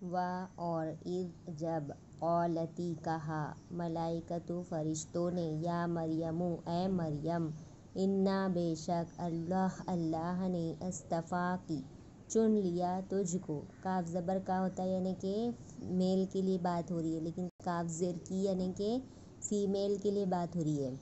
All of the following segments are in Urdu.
اور اذ جب قالتی کہا ملائکۃ فرشتوں نے یا مریم اے مریم انا بے شک اللہ نے اصطفاکی چن لیا تجھ کو. کاف زبر کا ہوتا ہے یعنی کہ میل کے لیے بات ہو رہی ہے، لیکن کاف زیر کی یعنی کہ فیمیل کے لیے بات ہو رہی ہے.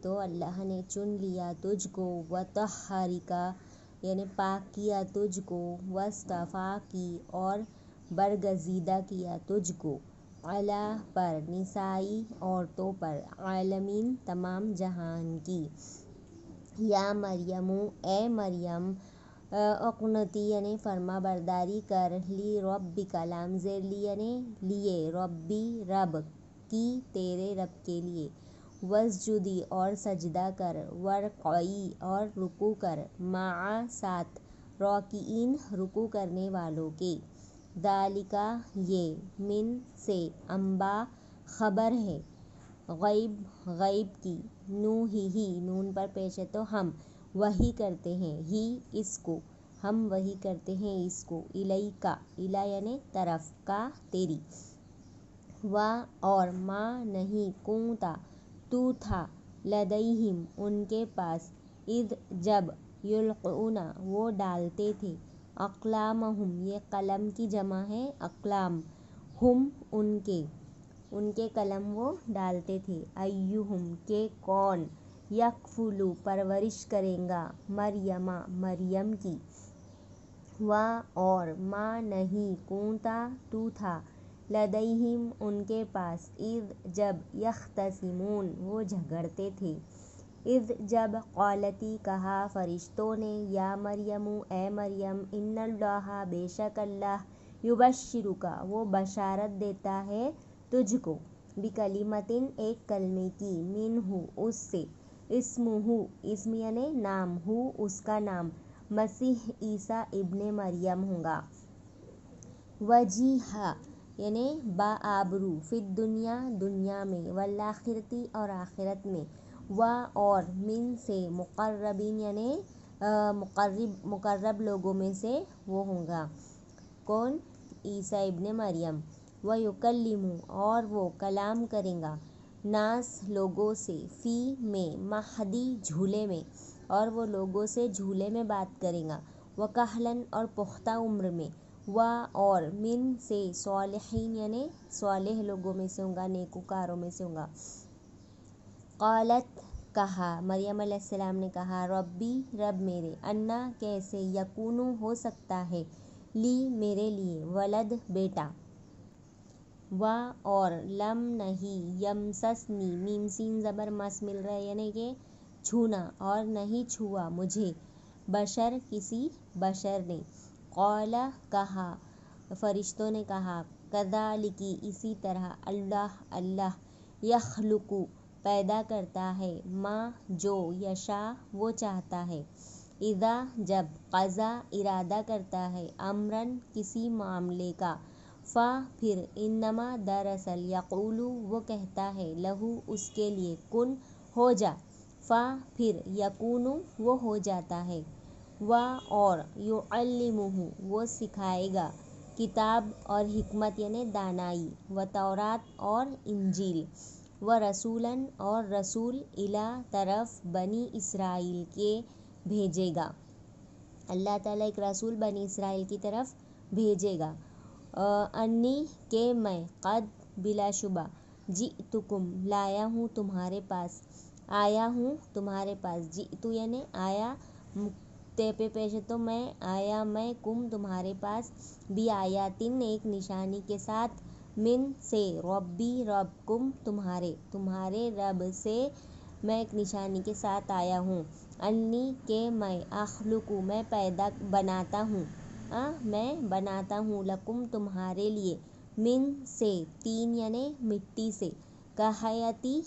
تو اللہ نے چن لیا تجھ کو، وطہرکا یعنی پاک کیا تجھ کو، واصطفاکی اور برگزیدہ کیا تجھ کو، علی پر نسائی عورتوں پر، عالمین تمام جہان کی. یا مریم اے مریم اقنتی یعنی فرما برداری کر، لی ربک لام زیر لی یعنی لیے، ربی رب کی تیرے رب کے لیے، واسجدی اور سجدہ کر، ورکعی اور رکوع کر، مع ساتھ راکعین رکوع کرنے والوں کے. ذالک یہ، من سے، انباء خبر ہے، غیب کی، نوحیہ نون پر پیش ہے تو ہم وحی کرتے ہیں، ہی اس کو، ہم وحی کرتے ہیں اس کو، الیکا الی یعنی طرف، کا تیری. اور ما نہیں، کنتا تو تھا، لدیہم ان کے پاس، اذ جب، یلقون وہ ڈالتے تھے، اقلامہم یہ قلم کی جمع ہے اقلام، ہم ان کے قلم وہ ڈالتے تھے، ایہم کہ کون، یکفلو پرورش کرے گا، مریم کی. اور ما نہیں، کنتا تو تھا، لدیہم ان کے پاس، اذ جب، یختصمون وہ جھگڑتے تھے، اذ جب قالتی کہا فرشتوں نے، یا مریم اے مریم ان اللہ بے شک اللہ، یبشرک وہ بشارت دیتا ہے تجھ کو، بکلمۃ ایک کلمے کی، منہ اس سے، اسمہ اسم یعنی نام، ہو اس کا نام، مسیح عیسیٰ ابن مریم ہوگا، وجیہا یعنی بآبرو، فی الدنیا دنیا میں، والآخرۃ اور آخرت میں، اور من سے، مقربین یعنی مقرب لوگوں میں سے وہ ہوگا، کون، عیسیٰ ابن مریم. ویکلم اور وہ کلام کرے گا، ناس لوگوں سے، فی میں، مہدی جھولے میں، اور وہ لوگوں سے جھولے میں بات کرے گا، وکہلاً اور پختہ عمر میں، اور من سے، صالحین یعنی صالح لوگوں میں سے ہوگا، نیکوکاروں میں سے ہوگا. قالت کہا مریم علیہ السلام نے کہا، ربی رب میرے، انا کیسے، یکون ہو سکتا ہے، لی میرے لیے، ولد بیٹا، اور لم نہیں، یمسسنی میم سین زبر مس مل رہا ہے یعنی کہ چھونا، اور نہیں چھوا مجھے، بشر کسی بشر نے. قال کہا فرشتوں نے کہا، کذالک اسی طرح، اللہ یخلق پیدا کرتا ہے، ما جو، یشاء وہ چاہتا ہے، اذا جب، قضا ارادہ کرتا ہے، امرن کسی معاملے کا، پھر، انما دراصل، یقول وہ کہتا ہے، لہو اس کے لیے، کن ہو جا، پھر، یکون وہ ہو جاتا ہے، اور یعلمہ وہ سکھائے گا، کتاب اور حکمت یعنی دانائی، وتورات اور انجیل، ورسولاً اور رسول، الی طرف، بنی اسرائیل کے بھیجے گا. اللہ تعالیٰ ایک رسول بنی اسرائیل کی طرف بھیجے گا. انی کہ میں، قد بلا شبہ، جئتکم لایا ہوں تمہارے پاس، آیا ہوں تمہارے پاس، جئت یعنی آیا، تے پہ پیش ہے تو میں آیا، میں، کم تمہارے پاس، بھی آیاتن ایک نشانی کے ساتھ، من سے، ربی رب، کم تمہارے رب سے میں ایک نشانی کے ساتھ آیا ہوں، انی کہ میں، اخلق میں بناتا ہوں، لکم تمہارے لیے، من سے، تین یعنی مٹی سے، کہیاتی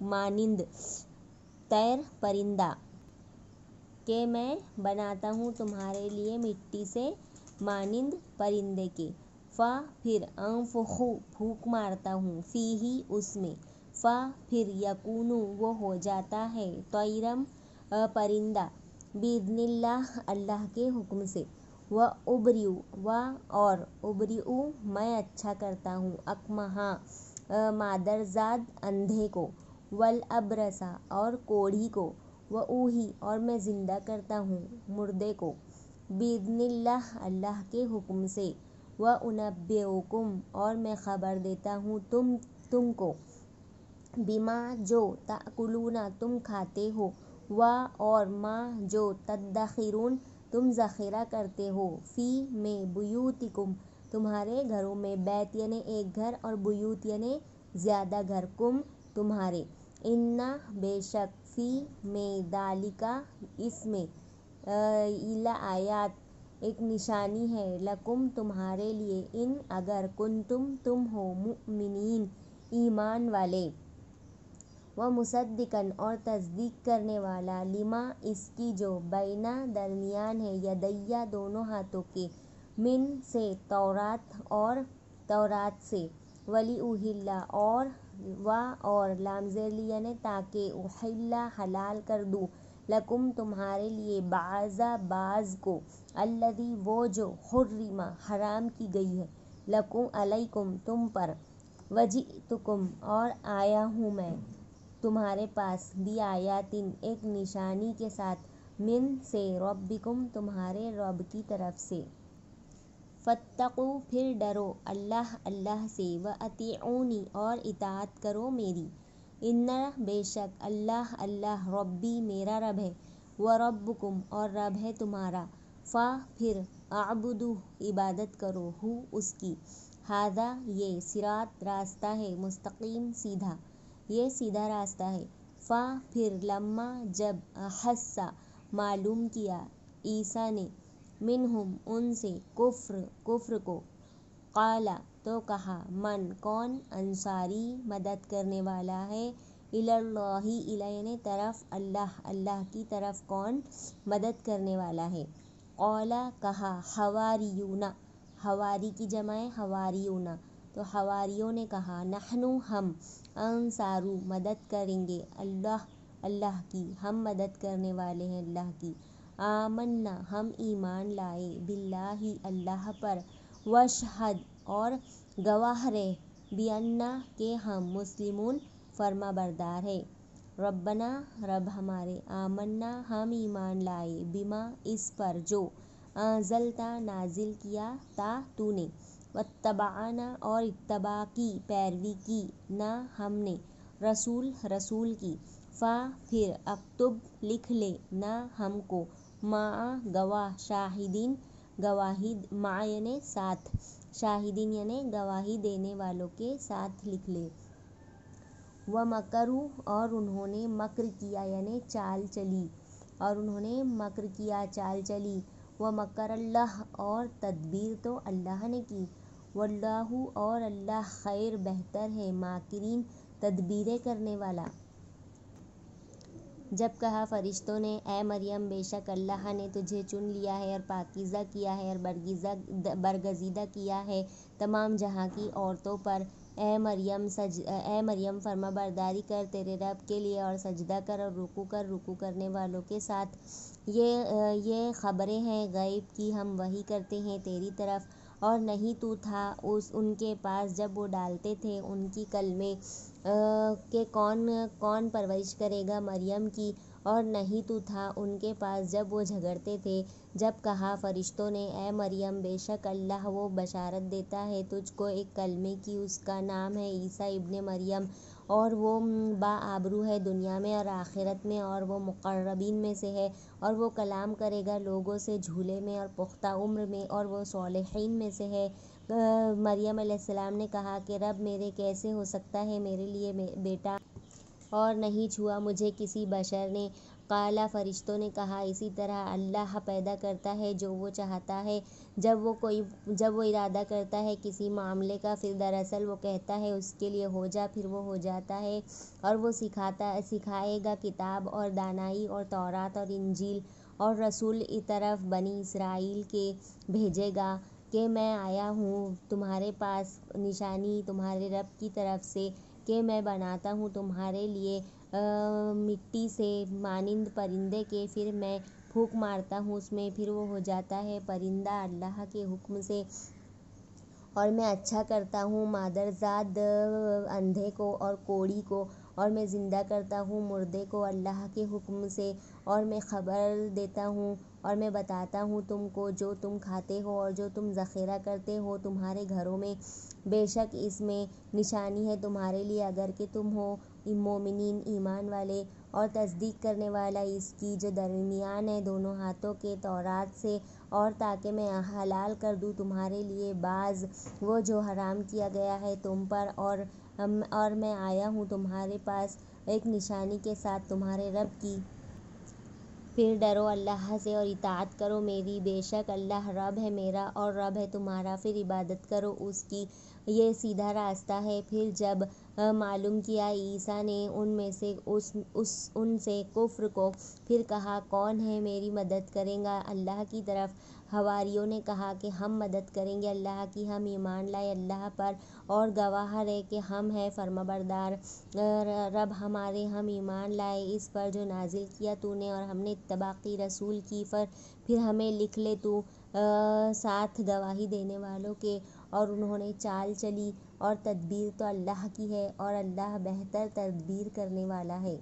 مانند، طیر پرندہ، کہ میں بناتا ہوں تمہارے لیے مٹی سے مانند پرندے کے، پھر، انفخ پھونک مارتا ہوں، فیہ اس میں، پھر، یکون وہ ہو جاتا ہے، طیرا پرندہ، باذن اللہ اللہ کے حکم سے، و ابریو و اور ابریو میں اچھا کرتا ہوں اکمہا مادرزاد اندھے کو والابرسا اور کوڑھی کو و اوہی اور میں زندہ کرتا ہوں مردے کو باذن اللہ اللہ کے حکم سے و انبئکم اور میں خبر دیتا ہوں تم کو بما جو تاکلون تم کھاتے ہو و اور ما جو تدخرون تم ذخیرہ کرتے ہو فی میں بیوتکم تمہارے گھروں میں بیت یعنی ایک گھر اور بیوت یعنی زیادہ گھر کم تمہارے انا بے شک فی میں ذالکا اس میں لآیات ایک نشانی ہے لکم تمہارے لیے ان اگر کنتم تم ہو مؤمنین ایمان والے و مصدقاً اور تصدیق کرنے والا لما اس کی جو بینا درمیان ہے یدیا دونوں ہاتھوں کے من سے تورات اور تورات سے ولی اوہلا اور لام زیرلی یعنی تاکہ احلا حلال کر دوں لکم تمہارے لیے بعض کو الذی وہ جو حرم حرام کی گئی ہے لکم علیکم تم پر وجئتکم اور آیا ہوں میں تمہارے پاس بھی آیاتن ایک نشانی کے ساتھ من سے ربکم تمہارے رب کی طرف سے فاتقوا پھر ڈرو اللہ سے واطیعونی اور اطاعت کرو میری ان بے شک اللہ ربی میرا رب ہے وربکم اور رب ہے تمہارا پھر اعبدوا عبادت کرو ہو اس کی ھذا یہ صراط راستہ ہے مستقیم سیدھا یہ سیدھا راستہ ہے پھر لما جب احسا معلوم کیا عیسیٰ نے منہم ان سے کفر کو قالا تو کہا من کون انصاری مدد کرنے والا ہے اللہ یعنی طرف اللہ کی طرف کون مدد کرنے والا ہے قالا کہا حواریون حواری کی جمع ہے حواریون تو حواریوں نے کہا نحنو ہم انصارو مدد کریں گے اللہ کی ہم مدد کرنے والے ہیں اللہ کی آمنا ہم ایمان لائے باللہ اللہ پر واشہد اور گواہ رہے بینا کہ ہم مسلمون فرما بردار ہے ربنا رب ہمارے آمنا ہم ایمان لائے بما اس پر جو انزلتا نازل کیا تا تو نے واتبعنا اور اتباع کی پیروی کی نہ ہم نے رسول کی پھر اکتب لکھ لے نہ ہم کو مع گواہ شاہدین گواہی مع یعنی ساتھ شاہدین یعنی گواہی دینے والوں کے ساتھ لکھ لے ومکروا اور انہوں نے مکر کیا یعنی چال چلی اور انہوں نے مکر کیا چال چلی ومکر اللہ اور تدبیر تو اللہ نے کی واللہ اور اللہ خیر بہتر ہے ماکرین تدبیریں کرنے والا جب کہا فرشتوں نے اے مریم بے شک اللہ نے تجھے چن لیا ہے اور پاکیزہ کیا ہے اور برگزیدہ کیا ہے تمام جہاں کی عورتوں پر اے مریم فرما برداری کر تیرے رب کے لیے اور سجدہ کر اور رکوع کرنے والوں کے ساتھ یہ خبریں ہیں غیب کی ہم وحی کرتے ہیں تیری طرف اور نہیں تو تھا ان کے پاس جب وہ ڈالتے تھے ان کی کلمے کہ کون پرورش کرے گا مریم کی اور نہیں تو تھا ان کے پاس جب وہ جھگڑتے تھے جب کہا فرشتوں نے اے مریم بے شک اللہ وہ بشارت دیتا ہے تجھ کو ایک کلمے کی اس کا نام ہے عیسیٰ ابن مریم اور وہ باآبرو ہے دنیا میں اور آخرت میں اور وہ مقربین میں سے ہے اور وہ کلام کرے گا لوگوں سے جھولے میں اور پختہ عمر میں اور وہ صالحین میں سے ہے مریم علیہ السلام نے کہا کہ رب میرے کیسے ہو سکتا ہے میرے لیے بیٹا اور نہیں چھوا مجھے کسی بشر نے قالا فرشتوں نے کہا اسی طرح اللہ پیدا کرتا ہے جو وہ چاہتا ہے جب وہ ارادہ کرتا ہے کسی معاملے کا پھر دراصل وہ کہتا ہے اس کے لیے ہو جا پھر وہ ہو جاتا ہے اور وہ سکھائے گا کتاب اور دانائی اور تورات اور انجیل اور رسول طرف بنی اسرائیل کے بھیجے گا کہ میں آیا ہوں تمہارے پاس نشانی تمہارے رب کی طرف سے کہ میں بناتا ہوں تمہارے لیے مٹی سے مانند پرندے کے پھر میں پھونک مارتا ہوں اس میں، پھر وہ ہو جاتا ہے پرندہ اللہ کے حکم سے، اور میں اچھا کرتا ہوں مادرزاد اندھے کو اور کوڑی کو، اور میں زندہ کرتا ہوں مردے کو اللہ کے حکم سے، اور میں خبر دیتا ہوں اور میں بتاتا ہوں تم کو جو تم کھاتے ہو اور جو تم ذخیرہ کرتے ہو تمہارے گھروں میں، بے شک اس میں نشانی ہے تمہارے لیے اگر کہ تم ہو مومنین ایمان والے، اور تصدیق کرنے والا اس کی جو درمیان ہے دونوں ہاتھوں کے تورات سے، اور تاکہ میں حلال کر دوں تمہارے لیے بعض وہ جو حرام کیا گیا ہے تم پر، اور میں آیا ہوں تمہارے پاس ایک نشانی کے ساتھ تمہارے رب کی، پھر ڈرو اللہ سے اور اطاعت کرو میری، بے شک اللہ رب ہے میرا اور رب ہے تمہارا، پھر عبادت کرو اس کی، یہ سیدھا راستہ ہے۔ پھر جب معلوم کیا عیسیٰ نے ان میں سے ان سے کفر کو، پھر کہا کون ہے میری مدد کرے گا اللہ کی طرف، حواریوں نے کہا کہ ہم مدد کریں گے اللہ کی، ہم ایمان لائے اللہ پر اور گواہ رہے کہ ہم ہیں فرمانبردار رب ہمارے، ہم ایمان لائے اس پر جو نازل کیا تو نے اور ہم نے اتباع کی رسول کی، پھر ہمیں لکھ لے تو ساتھ گواہی دینے والوں کے، اور انہوں نے چال چلی، اور تدبیر تو اللہ کی ہے اور اللہ بہتر تدبیر کرنے والا ہے۔